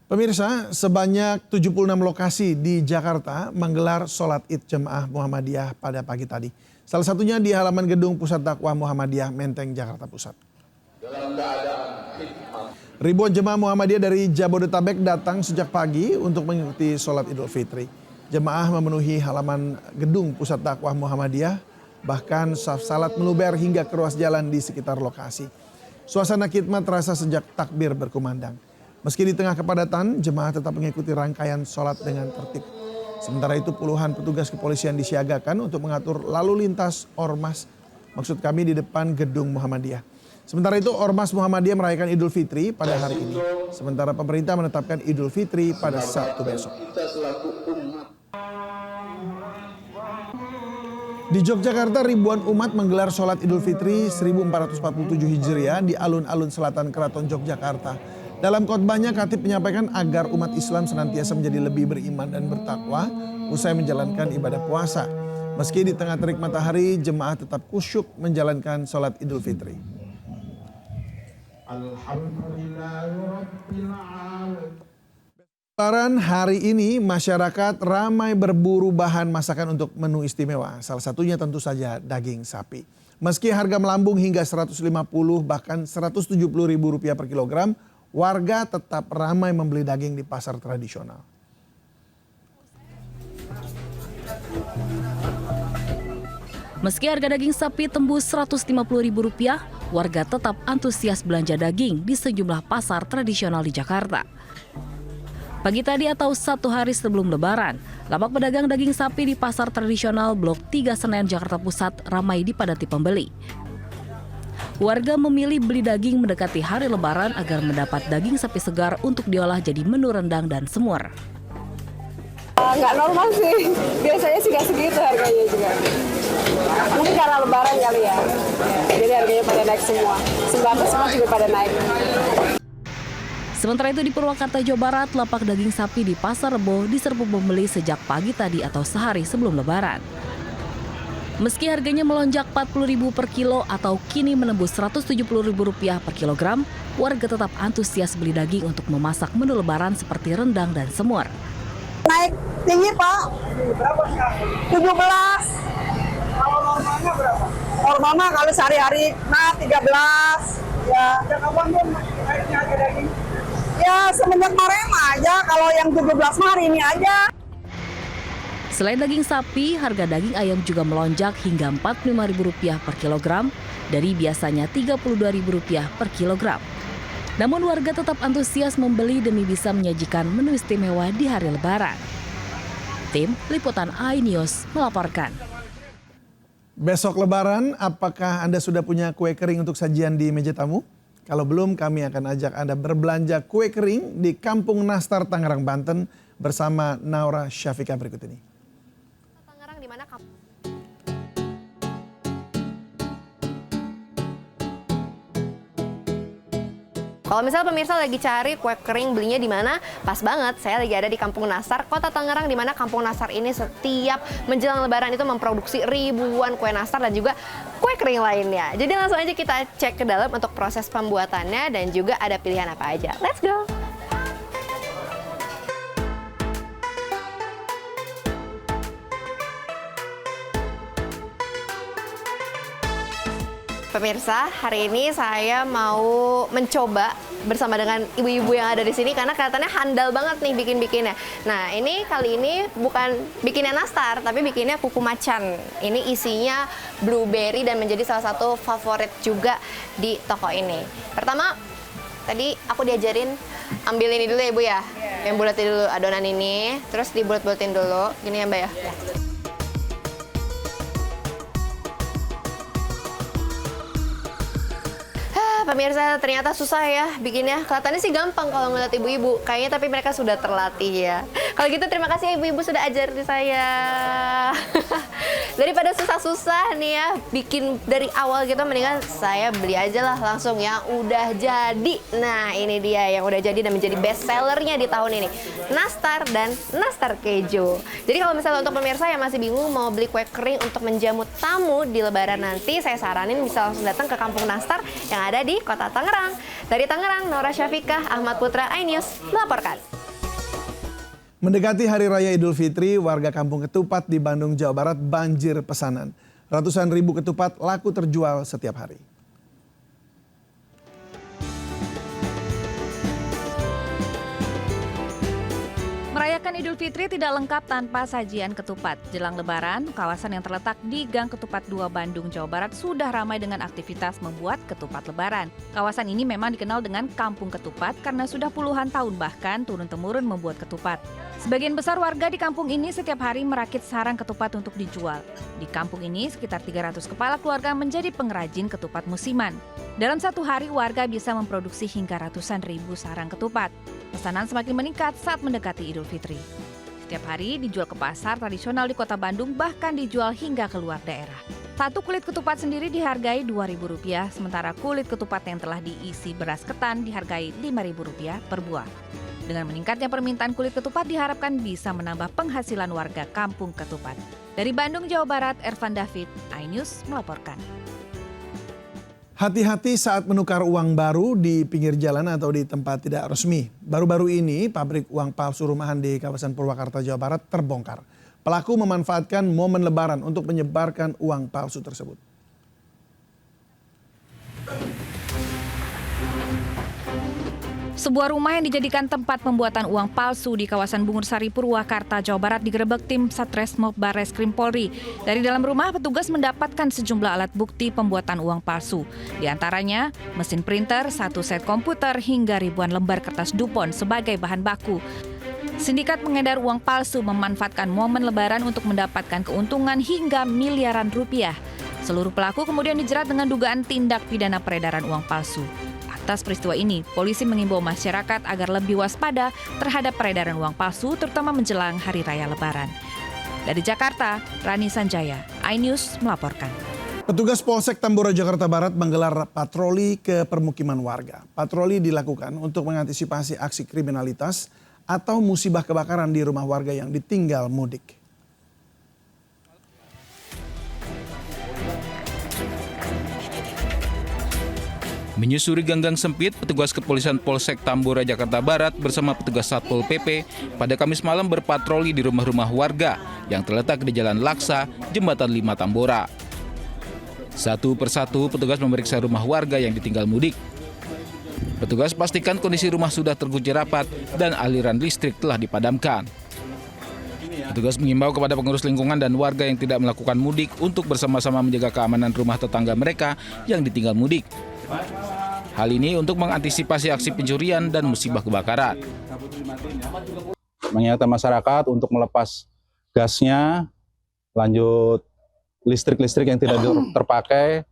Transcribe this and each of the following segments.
Pemirsa, sebanyak 76 lokasi di Jakarta menggelar sholat Id Jemaah Muhammadiyah pada pagi tadi. Salah satunya di halaman gedung Pusat Dakwah Muhammadiyah Menteng, Jakarta Pusat. Ribuan jemaah Muhammadiyah dari Jabodetabek datang sejak pagi untuk mengikuti sholat Idul Fitri. Jemaah memenuhi halaman gedung Pusat Dakwah Muhammadiyah, bahkan saf salat meluber hingga ke ruas jalan di sekitar lokasi. Suasana khidmat terasa sejak takbir berkumandang. Meski di tengah kepadatan, jemaah tetap mengikuti rangkaian sholat dengan tertib. Sementara itu puluhan petugas kepolisian disiagakan untuk mengatur lalu lintas ormas, maksud kami di depan gedung Muhammadiyah. Sementara itu Ormas Muhammadiyah merayakan Idul Fitri pada hari ini. Sementara pemerintah menetapkan Idul Fitri pada Sabtu besok. Di Yogyakarta ribuan umat menggelar sholat Idul Fitri 1447 Hijriah di alun-alun selatan Keraton Yogyakarta. Dalam khotbahnya, Khatib menyampaikan agar umat Islam senantiasa menjadi lebih beriman dan bertakwa usai menjalankan ibadah puasa. Meski di tengah terik matahari, jemaah tetap khusyuk menjalankan sholat Idul Fitri. Lebaran hari ini masyarakat ramai berburu bahan masakan untuk menu istimewa. Salah satunya tentu saja daging sapi. Meski harga melambung hingga 150 bahkan 170 ribu rupiah per kilogram, warga tetap ramai membeli daging di pasar tradisional. Meski harga daging sapi tembus Rp150.000, warga tetap antusias belanja daging di sejumlah pasar tradisional di Jakarta. Pagi tadi atau satu hari sebelum Lebaran, lapak pedagang daging sapi di pasar tradisional Blok 3 Senen, Jakarta Pusat ramai dipadati pembeli. Warga memilih beli daging mendekati hari Lebaran agar mendapat daging sapi segar untuk diolah jadi menu rendang dan semur. Nggak normal sih, biasanya sih nggak segitu harganya juga. Mungkin karena Lebaran kali ya, jadi harganya pada naik semua. Sembako semua juga pada naik. Sementara itu di Purwakarta, Jawa Barat, lapak daging sapi di Pasar Rebo diserbu pembeli sejak pagi tadi atau sehari sebelum Lebaran. Meski harganya melonjak Rp40.000 per kilo atau kini menembus Rp170.000 per kilogram, warga tetap antusias beli daging untuk memasak menu Lebaran seperti rendang dan semur. Naik tinggi Pak, 17. Kalau normalnya berapa? Normalnya kalau sehari-hari, 13. Ya. Sejak kapan tuh naiknya harga daging? Ya semenjak kemarin aja, kalau yang 17 hari ini aja. Selain daging sapi, harga daging ayam juga melonjak hingga Rp45.000 per kilogram dari biasanya Rp32.000 per kilogram. Namun warga tetap antusias membeli demi bisa menyajikan menu istimewa di hari Lebaran. Tim Liputan iNews melaporkan. Besok Lebaran, apakah Anda sudah punya kue kering untuk sajian di meja tamu? Kalau belum, kami akan ajak Anda berbelanja kue kering di Kampung Nastar, Tangerang, Banten bersama Naura Syafika berikut ini. Tangerang di mana Kalau misalnya pemirsa lagi cari kue kering belinya di mana, pas banget saya lagi ada di Kampung Nastar, Kota Tangerang, di mana Kampung Nastar ini setiap menjelang Lebaran itu memproduksi ribuan kue nastar dan juga kue kering lainnya. Jadi langsung aja kita cek ke dalam untuk proses pembuatannya dan juga ada pilihan apa aja. Let's go! Pemirsa, hari ini saya mau mencoba bersama dengan ibu-ibu yang ada di sini karena kelihatannya handal banget nih bikin-bikinnya. Nah, ini kali ini bukan bikinnya nastar, tapi bikinnya kuku macan. Ini isinya blueberry dan menjadi salah satu favorit juga di toko ini. Pertama, tadi aku diajarin ambil ini dulu ya Ibu ya. Yang bulatin dulu adonan ini, terus dibulat-bulatin dulu. Gini ya Mbak ya. Pemirsa, ternyata susah ya bikinnya. Kelihatannya sih gampang kalau ngeliat ibu-ibu. Kayaknya tapi mereka sudah terlatih ya. Kalau gitu terima kasih ya ibu-ibu sudah ajar di saya. Daripada susah-susah nih ya, bikin dari awal gitu, mendingan saya beli aja lah langsung yang udah jadi. Nah ini dia yang udah jadi dan menjadi best sellernya di tahun ini. Nastar dan nastar keju. Jadi kalau misalnya untuk pemirsa yang masih bingung mau beli kue kering untuk menjamu tamu di Lebaran nanti, saya saranin bisa langsung datang ke Kampung Nastar yang ada di Kota Tangerang. Dari Tangerang, Naura Syafika, Ahmad Putra, iNews melaporkan. Mendekati Hari Raya Idul Fitri, warga Kampung Ketupat di Bandung, Jawa Barat banjir pesanan. Ratusan ribu ketupat laku terjual setiap hari. Merayakan Idul Fitri tidak lengkap tanpa sajian ketupat. Jelang Lebaran, kawasan yang terletak di Gang Ketupat 2 Bandung, Jawa Barat sudah ramai dengan aktivitas membuat ketupat Lebaran. Kawasan ini memang dikenal dengan Kampung Ketupat karena sudah puluhan tahun bahkan turun-temurun membuat ketupat. Sebagian besar warga di kampung ini setiap hari merakit sarang ketupat untuk dijual. Di kampung ini sekitar 300 kepala keluarga menjadi pengrajin ketupat musiman. Dalam satu hari warga bisa memproduksi hingga ratusan ribu sarang ketupat. Pesanan semakin meningkat saat mendekati Idul Fitri. Setiap hari dijual ke pasar tradisional di Kota Bandung, bahkan dijual hingga keluar daerah. Satu kulit ketupat sendiri dihargai Rp2.000, sementara kulit ketupat yang telah diisi beras ketan dihargai Rp5.000 per buah. Dengan meningkatnya permintaan kulit ketupat diharapkan bisa menambah penghasilan warga Kampung Ketupat. Dari Bandung, Jawa Barat, Ervan David, iNews melaporkan. Hati-hati saat menukar uang baru di pinggir jalan atau di tempat tidak resmi. Baru-baru ini pabrik uang palsu rumahan di kawasan Purwakarta, Jawa Barat terbongkar. Pelaku memanfaatkan momen Lebaran untuk menyebarkan uang palsu tersebut. Sebuah rumah yang dijadikan tempat pembuatan uang palsu di kawasan Bungursari, Purwakarta, Jawa Barat digerebek tim Satreskmob Barreskrim Polri. Dari dalam rumah, petugas mendapatkan sejumlah alat bukti pembuatan uang palsu. Di antaranya, mesin printer, satu set komputer, hingga ribuan lembar kertas Dupont sebagai bahan baku. Sindikat pengedar uang palsu memanfaatkan momen Lebaran untuk mendapatkan keuntungan hingga miliaran rupiah. Seluruh pelaku kemudian dijerat dengan dugaan tindak pidana peredaran uang palsu. Atas peristiwa ini, polisi mengimbau masyarakat agar lebih waspada terhadap peredaran uang palsu, terutama menjelang Hari Raya Lebaran. Dari Jakarta, Rani Sanjaya, iNews melaporkan. Petugas Polsek Tambora, Jakarta Barat menggelar patroli ke permukiman warga. Patroli dilakukan untuk mengantisipasi aksi kriminalitas atau musibah kebakaran di rumah warga yang ditinggal mudik. Menyusuri gang-gang sempit, petugas kepolisian Polsek Tambora, Jakarta Barat bersama petugas Satpol PP pada Kamis malam berpatroli di rumah-rumah warga yang terletak di Jalan Laksa, Jembatan 5 Tambora. Satu persatu petugas memeriksa rumah warga yang ditinggal mudik. Petugas pastikan kondisi rumah sudah terkunci rapat dan aliran listrik telah dipadamkan. Petugas mengimbau kepada pengurus lingkungan dan warga yang tidak melakukan mudik untuk bersama-sama menjaga keamanan rumah tetangga mereka yang ditinggal mudik. Hal ini untuk mengantisipasi aksi pencurian dan musibah kebakaran. Mengingatkan masyarakat untuk melepas gasnya, lanjut listrik-listrik yang tidak terpakai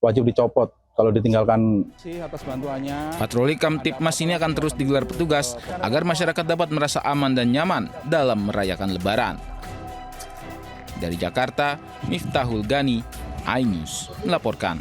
wajib dicopot kalau ditinggalkan. Atas bantuannya. Patroli Kamtipmas ini akan terus digelar petugas agar masyarakat dapat merasa aman dan nyaman dalam merayakan Lebaran. Dari Jakarta, Miftahul Gani, iNews melaporkan.